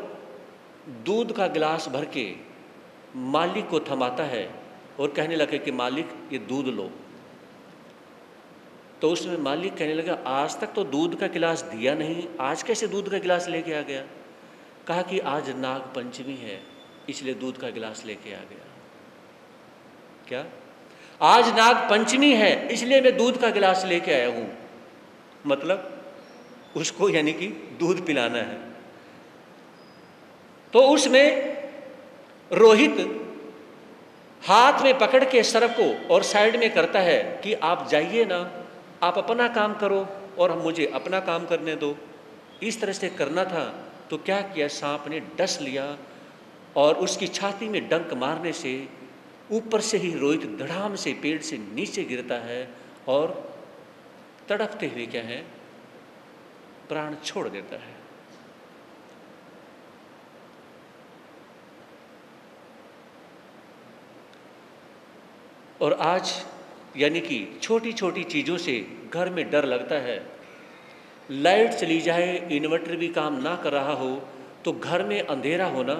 दूध का गिलास भर के मालिक को थमाता है और कहने लगे कि मालिक ये दूध लो। तो उसमें मालिक कहने लगा, आज तक तो दूध का गिलास दिया नहीं, आज कैसे दूध का गिलास लेके आ गया। कहा कि आज नाग पंचमी है इसलिए दूध का गिलास लेके आ गया। क्या? आज नाग पंचमी है इसलिए मैं दूध का गिलास लेके आया हूं। मतलब उसको यानी कि दूध पिलाना है। तो उसमें रोहित हाथ में पकड़ के सर्प को और साइड में करता है कि आप जाइए ना, आप अपना काम करो और मुझे अपना काम करने दो। इस तरह से करना था तो क्या किया, सांप ने डस लिया और उसकी छाती में डंक मारने से ऊपर से ही रोहित धड़ाम से पेड़ से नीचे गिरता है और तड़पते हुए क्या है, प्राण छोड़ देता है। और आज यानी कि छोटी छोटी चीज़ों से घर में डर लगता है। लाइट चली जाए, इन्वर्टर भी काम ना कर रहा हो तो घर में अंधेरा होना,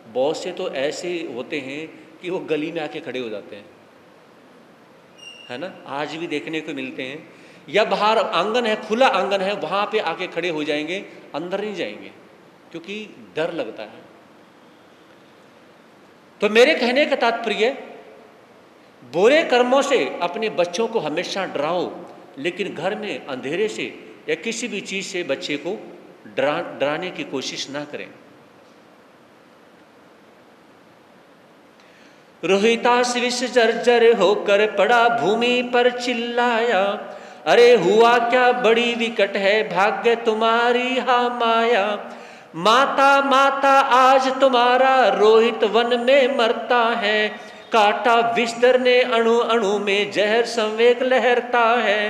बहुत से तो ऐसे होते हैं कि वो गली में आके खड़े हो जाते हैं, है ना। आज भी देखने को मिलते हैं। या बाहर आंगन है, खुला आंगन है, वहाँ पे आके खड़े हो जाएंगे, अंदर नहीं जाएंगे क्योंकि डर लगता है। तो मेरे कहने का तात्पर्य, बुरे कर्मों से अपने बच्चों को हमेशा डराओ, लेकिन घर में अंधेरे से या किसी भी चीज़ से बच्चे को डराने की कोशिश ना करें। रोहितास विष जर्जर होकर पड़ा भूमि पर चिल्लाया, अरे हुआ क्या बड़ी विकट है भाग्य तुम्हारी हा माया। माता माता आज तुम्हारा रोहित वन में मरता है, काटा विस्तर ने अणु अणु में जहर संवेग लहरता है।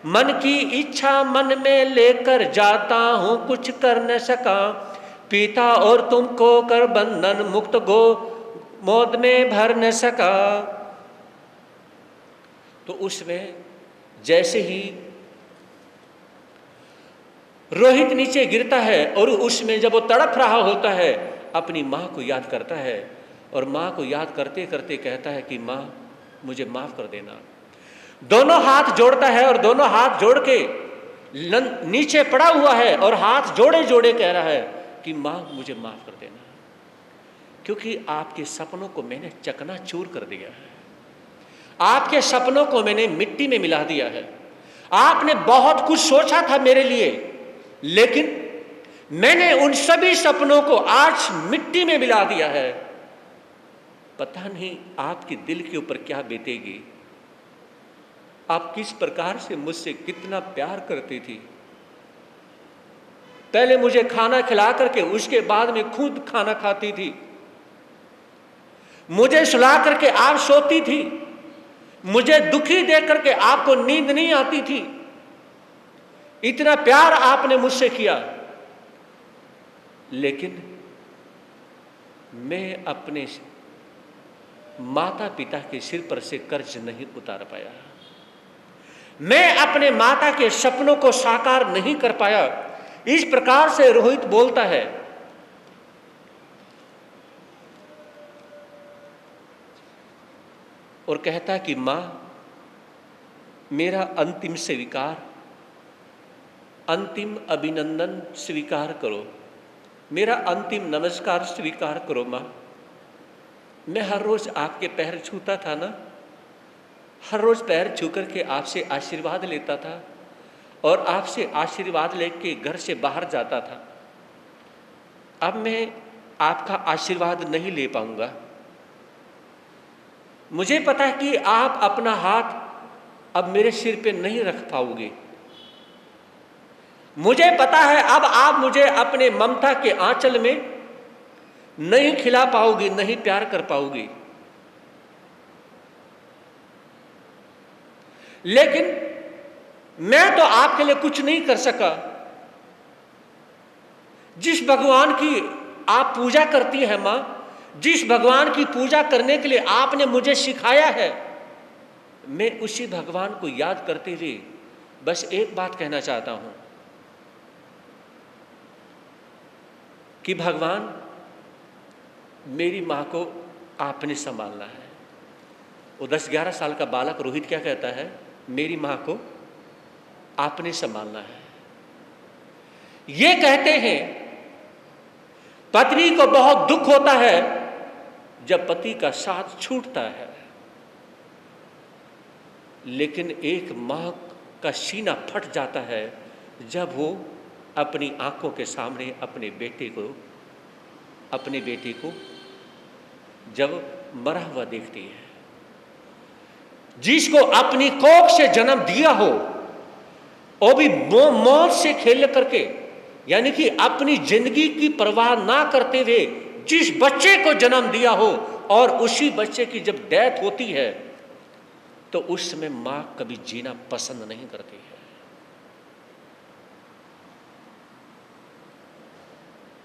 मन की इच्छा मन में लेकर जाता हूँ कुछ कर न सका, पीता और तुमको कर बंधन मुक्त गो मौत में भर न सका। तो उसमें जैसे ही रोहित नीचे गिरता है और उसमें जब वो तड़प रहा होता है अपनी माँ को याद करता है और माँ को याद करते करते कहता है कि माँ मुझे माफ कर देना। दोनों हाथ जोड़ता है और दोनों हाथ जोड़ के नीचे पड़ा हुआ है और हाथ जोड़े जोड़े कह रहा है कि माँ मुझे माफ कर देना, क्योंकि आपके सपनों को मैंने चकनाचूर कर दिया है, आपके सपनों को मैंने मिट्टी में मिला दिया है। आपने बहुत कुछ सोचा था मेरे लिए, लेकिन मैंने उन सभी सपनों को आज मिट्टी में मिला दिया है। पता नहीं आपके दिल के ऊपर क्या बीतेगी, आप किस प्रकार से मुझसे कितना प्यार करती थी। पहले मुझे खाना खिला करके उसके बाद में खुद खाना खाती थी, मुझे सुला करके आप सोती थी, मुझे दुखी देख करके आपको नींद नहीं आती थी। इतना प्यार आपने मुझसे किया, लेकिन मैं अपने माता पिता के सिर पर से कर्ज नहीं उतार पाया, मैं अपने माता के सपनों को साकार नहीं कर पाया। इस प्रकार से रोहित बोलता है। और कहता कि माँ मेरा अंतिम स्वीकार, अंतिम अभिनंदन स्वीकार करो, मेरा अंतिम नमस्कार स्वीकार करो माँ। मैं हर रोज आपके पैर छूता था ना, हर रोज पैर छू करके आपसे आशीर्वाद लेता था, और आपसे आशीर्वाद लेके घर से बाहर जाता था। अब मैं आपका आशीर्वाद नहीं ले पाऊंगा। मुझे पता है कि आप अपना हाथ अब मेरे सिर पे नहीं रख पाओगे। मुझे पता है अब आप मुझे अपने ममता के आंचल में नहीं खिला पाओगे, नहीं प्यार कर पाओगे। लेकिन मैं तो आपके लिए कुछ नहीं कर सका। जिस भगवान की आप पूजा करती हैं मां, जिस भगवान की पूजा करने के लिए आपने मुझे सिखाया है, मैं उसी भगवान को याद करते हुए बस एक बात कहना चाहता हूं कि भगवान, मेरी मां को आपने संभालना है। वो 10-11 साल का बालक रोहित क्या कहता है? मेरी मां को आपने संभालना है। ये कहते हैं पत्नी को बहुत दुख होता है जब पति का साथ छूटता है, लेकिन एक मां का सीना फट जाता है जब वो अपनी आंखों के सामने अपने बेटे को जब मरा हुआ देखती है। जिसको अपनी कोख से जन्म दिया हो, वो भी मौत से खेल करके, यानी कि अपनी जिंदगी की परवाह ना करते हुए जिस बच्चे को जन्म दिया हो, और उसी बच्चे की जब डेथ होती है तो उस समय मां कभी जीना पसंद नहीं करती है।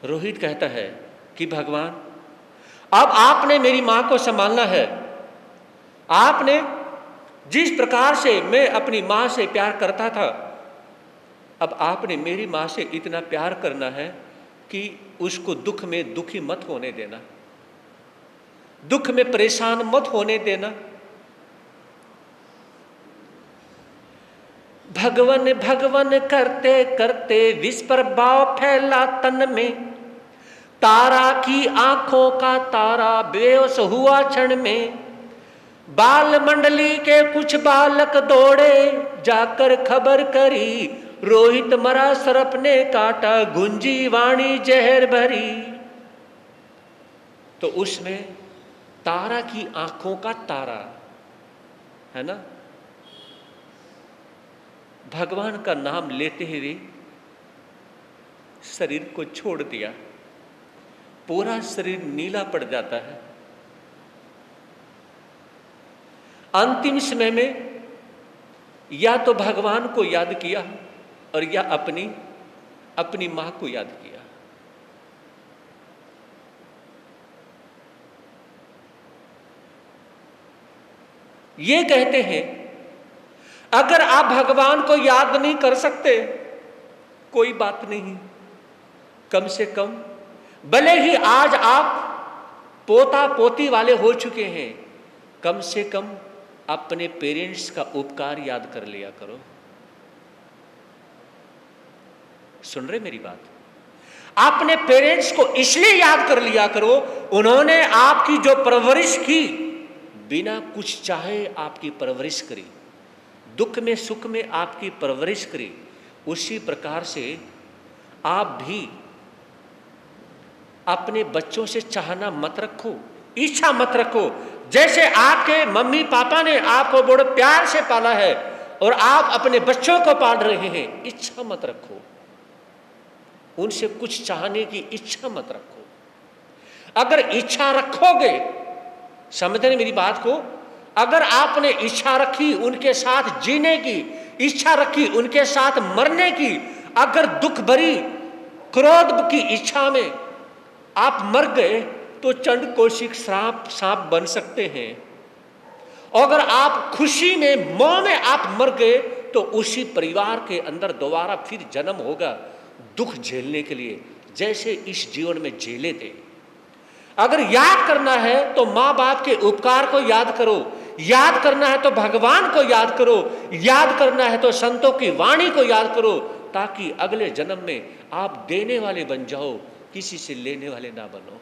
रोहित कहता है कि भगवान, अब आपने मेरी मां को संभालना है। आपने जिस प्रकार से मैं अपनी मां से प्यार करता था, अब आपने मेरी मां से इतना प्यार करना है कि उसको दुख में दुखी मत होने देना, दुख में परेशान मत होने देना। भगवन भगवन करते करते विष प्रभाव फैला तन में, तारा की आंखों का तारा बेहोश हुआ क्षण में। बाल मंडली के कुछ बालक दौड़े जाकर खबर करी, रोहित मरा सर्प ने काटा गुंजी वाणी जहर भरी। तो उसमें तारा की आंखों का तारा है ना, भगवान का नाम लेते हुए शरीर को छोड़ दिया। पूरा शरीर नीला पड़ जाता है। अंतिम समय में या तो भगवान को याद किया और या अपनी मां को याद किया। ये कहते हैं अगर आप भगवान को याद नहीं कर सकते, कोई बात नहीं, कम से कम भले ही आज आप पोता पोती वाले हो चुके हैं, कम से कम अपने पेरेंट्स का उपकार याद कर लिया करो। सुन रहे मेरी बात? अपने पेरेंट्स को इसलिए याद कर लिया करो, उन्होंने आपकी जो परवरिश की, बिना कुछ चाहे आपकी परवरिश करी, दुख में सुख में आपकी परवरिश करी। उसी प्रकार से आप भी अपने बच्चों से चाहना मत रखो, इच्छा मत रखो। जैसे आपके मम्मी पापा ने आपको बड़े प्यार से पाला है और आप अपने बच्चों को पाल रहे हैं, इच्छा मत रखो, उनसे कुछ चाहने की इच्छा मत रखो। अगर इच्छा रखोगे, समझते मेरी बात को, अगर आपने इच्छा रखी उनके साथ जीने की, इच्छा रखी उनके साथ मरने की, अगर दुख भरी क्रोध की इच्छा में आप मर गए तो चंड कौशिक सांप बन सकते हैं। और अगर आप खुशी में, मोह में आप मर गए तो उसी परिवार के अंदर दोबारा फिर जन्म होगा दुख झेलने के लिए, जैसे इस जीवन में झेले थे। अगर याद करना है तो माँ बाप के उपकार को याद करो, याद करना है तो भगवान को याद करो, याद करना है तो संतों की वाणी को याद करो, ताकि अगले जन्म में आप देने वाले बन जाओ, किसी से लेने वाले ना बनो।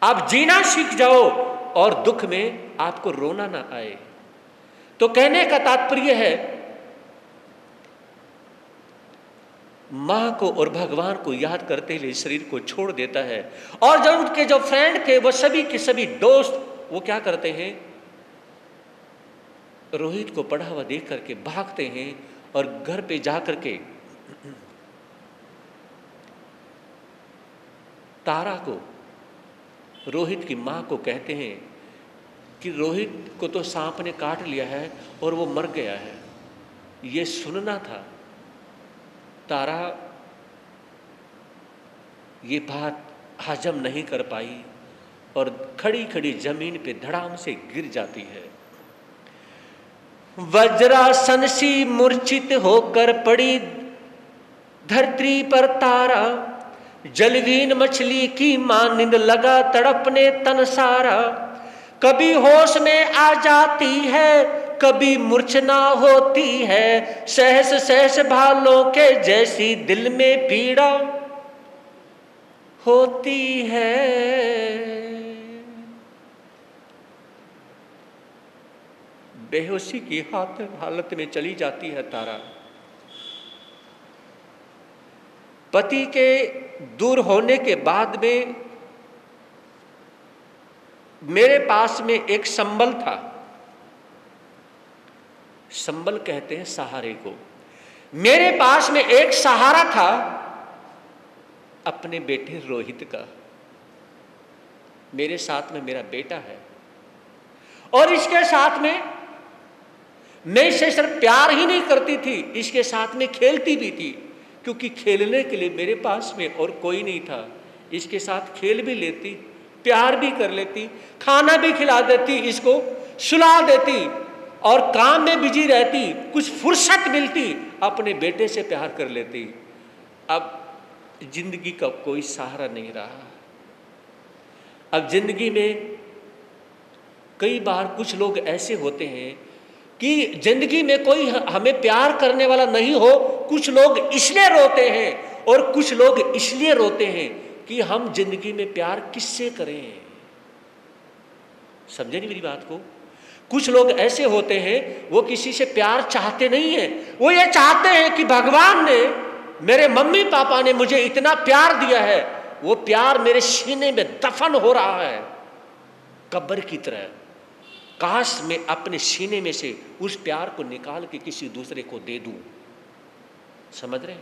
आप जीना सीख जाओ और दुख में आपको रोना ना आए। तो कहने का तात्पर्य है माँ को और भगवान को याद करते हुए शरीर को छोड़ देता है। और जब उनके जो फ्रेंड थे, वो सभी के सभी दोस्त, वो क्या करते हैं, रोहित को पड़ा हुआ देख करके भागते हैं और घर पे जा करके तारा को, रोहित की माँ को कहते हैं कि रोहित को तो सांप ने काट लिया है और वो मर गया है। ये सुनना था। तारा ये बात हजम नहीं कर पाई और खड़ी खड़ी जमीन पे धड़ाम से गिर जाती है। वज्रासन सी मूर्छित होकर पड़ी धरती पर तारा, जलवीन मछली की मानिंद लगा तड़पने तन सारा। कभी होश में आ जाती है, कभी मूर्छना होती है, सहस सहस भालों के जैसी दिल में पीड़ा होती है। बेहोशी की हालत में चली जाती है तारा। पति के दूर होने के बाद में मेरे पास में एक संबल था। संबल कहते हैं सहारे को। मेरे पास में एक सहारा था अपने बेटे रोहित का। मेरे साथ में मेरा बेटा है और इसके साथ में मैं इससे सिर्फ प्यार ही नहीं करती थी, इसके साथ में खेलती भी थी, क्योंकि खेलने के लिए मेरे पास में और कोई नहीं था। इसके साथ खेल भी लेती, प्यार भी कर लेती, खाना भी खिला देती, इसको सुला देती और काम में बिजी रहती। कुछ फुर्सत मिलती अपने बेटे से प्यार कर लेती। अब जिंदगी का कोई सहारा नहीं रहा। अब जिंदगी में कई बार कुछ लोग ऐसे होते हैं कि जिंदगी में कोई हमें प्यार करने वाला नहीं हो। कुछ लोग इसलिए रोते हैं और कुछ लोग इसलिए रोते हैं कि हम जिंदगी में प्यार किससे करें। समझे नहीं मेरी बात को? कुछ लोग ऐसे होते हैं, वो किसी से प्यार चाहते नहीं है, वो ये चाहते हैं कि भगवान ने, मेरे मम्मी पापा ने मुझे इतना प्यार दिया है, वो प्यार मेरे सीने में दफन हो रहा है कब्र की तरह। काश मैं अपने सीने में से उस प्यार को निकाल के किसी दूसरे को दे दूं। समझ रहे?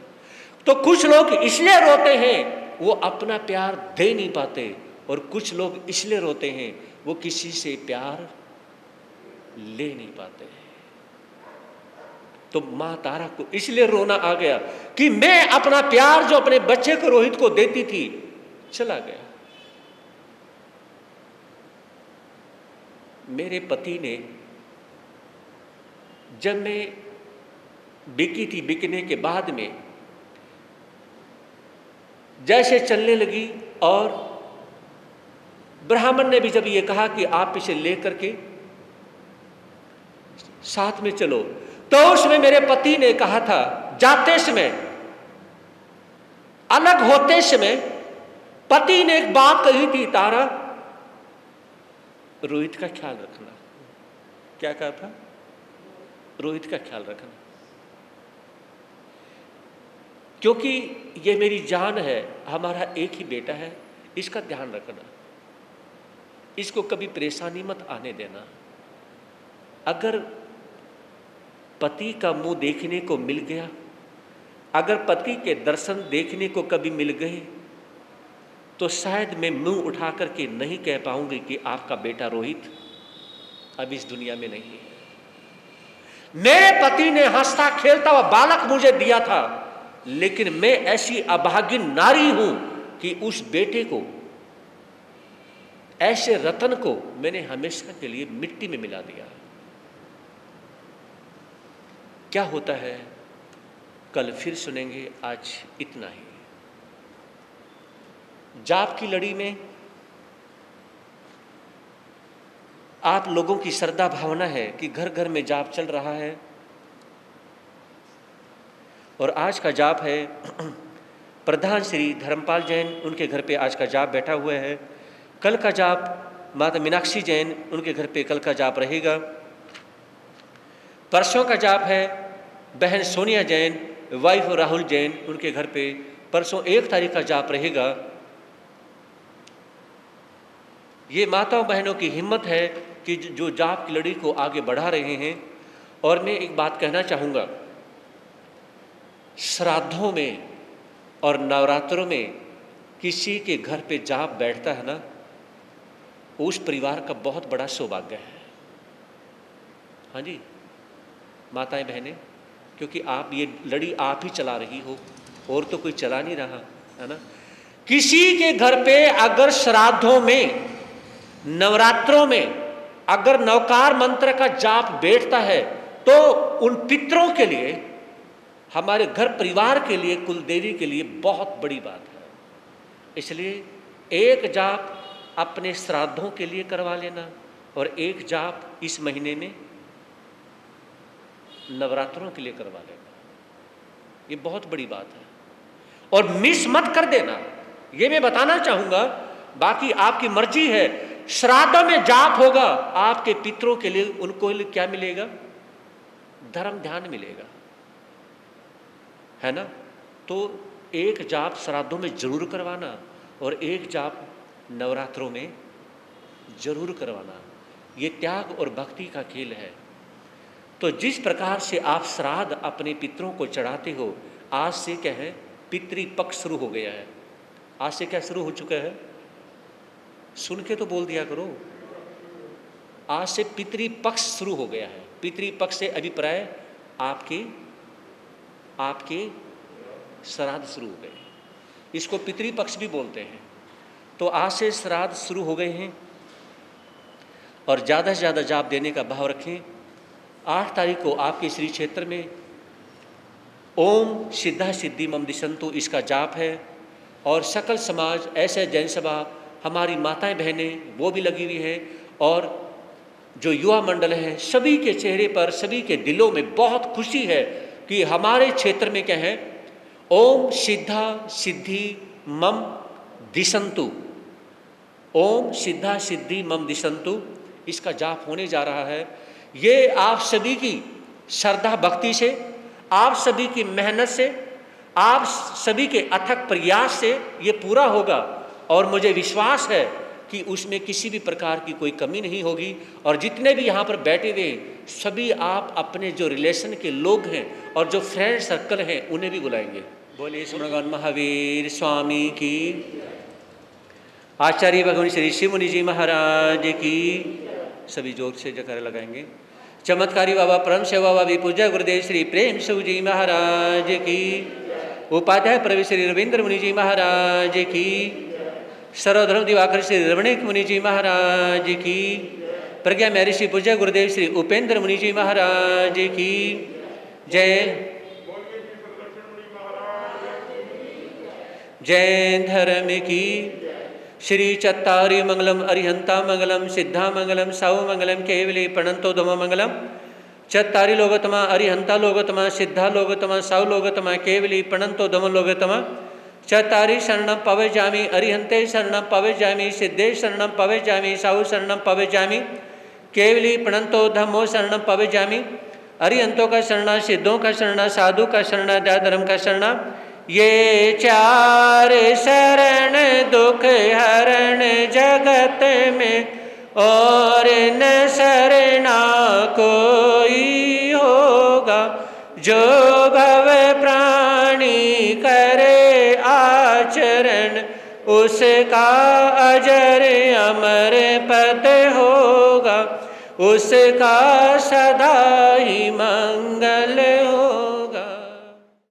तो कुछ लोग इसलिए रोते हैं, वो अपना प्यार दे नहीं पाते, और कुछ लोग इसलिए रोते हैं, वो किसी से प्यार ले नहीं पाते। तो मां तारा को इसलिए रोना आ गया कि मैं अपना प्यार जो अपने बच्चे को, रोहित को देती थी, चला गया। मेरे पति ने, जब मैं बिकी थी, बिकने के बाद में जैसे चलने लगी, और ब्राह्मण ने भी जब ये कहा कि आप इसे लेकर के साथ में चलो, तो उसमें मेरे पति ने कहा था, जाते समय, अलग होते समय पति ने एक बात कही थी, तारा रोहित का ख्याल रखना। क्या कहा था? रोहित का ख्याल रखना, क्योंकि ये मेरी जान है, हमारा एक ही बेटा है, इसका ध्यान रखना, इसको कभी परेशानी मत आने देना। अगर पति का मुंह देखने को मिल गया, अगर पति के दर्शन देखने को कभी मिल गए, तो शायद मैं मुंह उठा करके नहीं कह पाऊंगी कि आपका बेटा रोहित अब इस दुनिया में नहीं है। मेरे पति ने हंसता खेलता हुआ बालक मुझे दिया था, लेकिन मैं ऐसी अभागिन नारी हूं कि उस बेटे को, ऐसे रतन को मैंने हमेशा के लिए मिट्टी में मिला दिया। क्या होता है कल फिर सुनेंगे, आज इतना ही। जाप की लड़ी में आप लोगों की श्रद्धा भावना है कि घर घर में जाप चल रहा है, और आज का जाप है प्रधान श्री धर्मपाल जैन, उनके घर पे आज का जाप बैठा हुआ है। कल का जाप माता मीनाक्षी जैन, उनके घर पे कल का जाप रहेगा। परसों का जाप है बहन सोनिया जैन, वाइफ राहुल जैन, उनके घर पे परसों 1 तारीख का जाप रहेगा। ये माताओं बहनों की हिम्मत है कि जो जाप की लड़ी को आगे बढ़ा रहे हैं। और मैं एक बात कहना चाहूँगा, श्राद्धों में और नवरात्रों में किसी के घर पे जाप बैठता है ना, उस परिवार का बहुत बड़ा सौभाग्य है। हाँ जी माताएं बहनें, क्योंकि आप ये लड़ी आप ही चला रही हो, और तो कोई चला नहीं रहा है ना। किसी के घर पे अगर श्राद्धों में, नवरात्रों में अगर नवकार मंत्र का जाप बैठता है तो उन पितरों के लिए, हमारे घर परिवार के लिए, कुल देवी के लिए बहुत बड़ी बात है। इसलिए एक जाप अपने श्राद्धों के लिए करवा लेना और एक जाप इस महीने में नवरात्रों के लिए करवा लेना, ये बहुत बड़ी बात है। और मिस मत कर देना, ये मैं बताना चाहूँगा। बाकी आपकी मर्जी है। श्राद्धों में जाप होगा, आपके पितरों के लिए, उनको क्या मिलेगा? धर्म ध्यान मिलेगा, है ना। तो एक जाप श्राद्धों में जरूर करवाना और एक जाप नवरात्रों में जरूर करवाना। ये त्याग और भक्ति का खेल है। तो जिस प्रकार से आप श्राद्ध अपने पितरों को चढ़ाते हो, आज से क्या है, पितृपक्ष शुरू हो गया है। आज से क्या शुरू हो चुका है? सुन के तो बोल दिया करो। आज से पितृपक्ष शुरू हो गया है। पितृपक्ष से अभिप्राय आपके श्राद्ध शुरू हो गए, इसको पितृपक्ष भी बोलते हैं। तो आज से श्राद्ध शुरू हो गए हैं और ज़्यादा से ज़्यादा जाप देने का भाव रखें। 8 तारीख को आपके श्री क्षेत्र में ओम सिद्धा सिद्धि मम दिशंतु इसका जाप है। और सकल समाज, ऐसे जैन सभा, हमारी माताएं बहनें वो भी लगी हुई हैं, और जो युवा मंडल है, सभी के चेहरे पर, सभी के दिलों में बहुत खुशी है कि हमारे क्षेत्र में क्या है, ओम सिद्धा सिद्धि मम दिशंतु, ओम सिद्धा सिद्धि मम दिशंतु इसका जाप होने जा रहा है। ये आप सभी की श्रद्धा भक्ति से, आप सभी की मेहनत से, आप सभी के अथक प्रयास से ये पूरा होगा। और मुझे विश्वास है कि उसमें किसी भी प्रकार की कोई कमी नहीं होगी। और जितने भी यहाँ पर बैठे हुए सभी आप अपने जो रिलेशन के लोग हैं और जो फ्रेंड सर्कल हैं उन्हें भी बुलाएंगे। बोलिए श्री भगवान महावीर स्वामी की, आचार्य भगवान श्री शिव मुनि जी महाराज की। सभी जोर से जयकारा लगाएंगे। चमत्कारी बाबा परम सेवा बाबा पूज्य गुरुदेव श्री प्रेम शिव जी महाराज की। उपाध्याय प्रभु श्री रविंद्र मुनि जी महाराज की। सर्वधर्म दिवाकर श्री रमणीक मुनि जी महाराज की। प्रज्ञा महर्षि श्री पूज्य गुरुदेव श्री उपेंद्र मुनि जी महाराज की जय। जैन धर्म की। श्री चत्तारि मंगलम अरिहंता मंगलम सिद्धा मंगलम साहु मंगलम केवली प्रणंतो धम मंगलम। चत्तारि लोगतमा अरिहंता लोगतमा सिद्धा लोगतमा साहु लोगतमा केवली प्रणंतो धम लोगतमा। चत्तारि शरणं पवजामि अरिहंते शरणं पवजामि सिद्धे शरणं पवजामि साहु शरणं पवजामि केवली प्रणंतो धम्मो शरणं पवजामि। अरिहंतों का शरणा, सिद्धों का शरणा, साधु का शरणा, धर्म का शरणा। ये 4 शरण दुख हरण जगत में, और न शरणा कोई होगा। जो भव प्राणी करे आचरण, उसका अजर अमर पद होगा। उसका सदा ही मंगल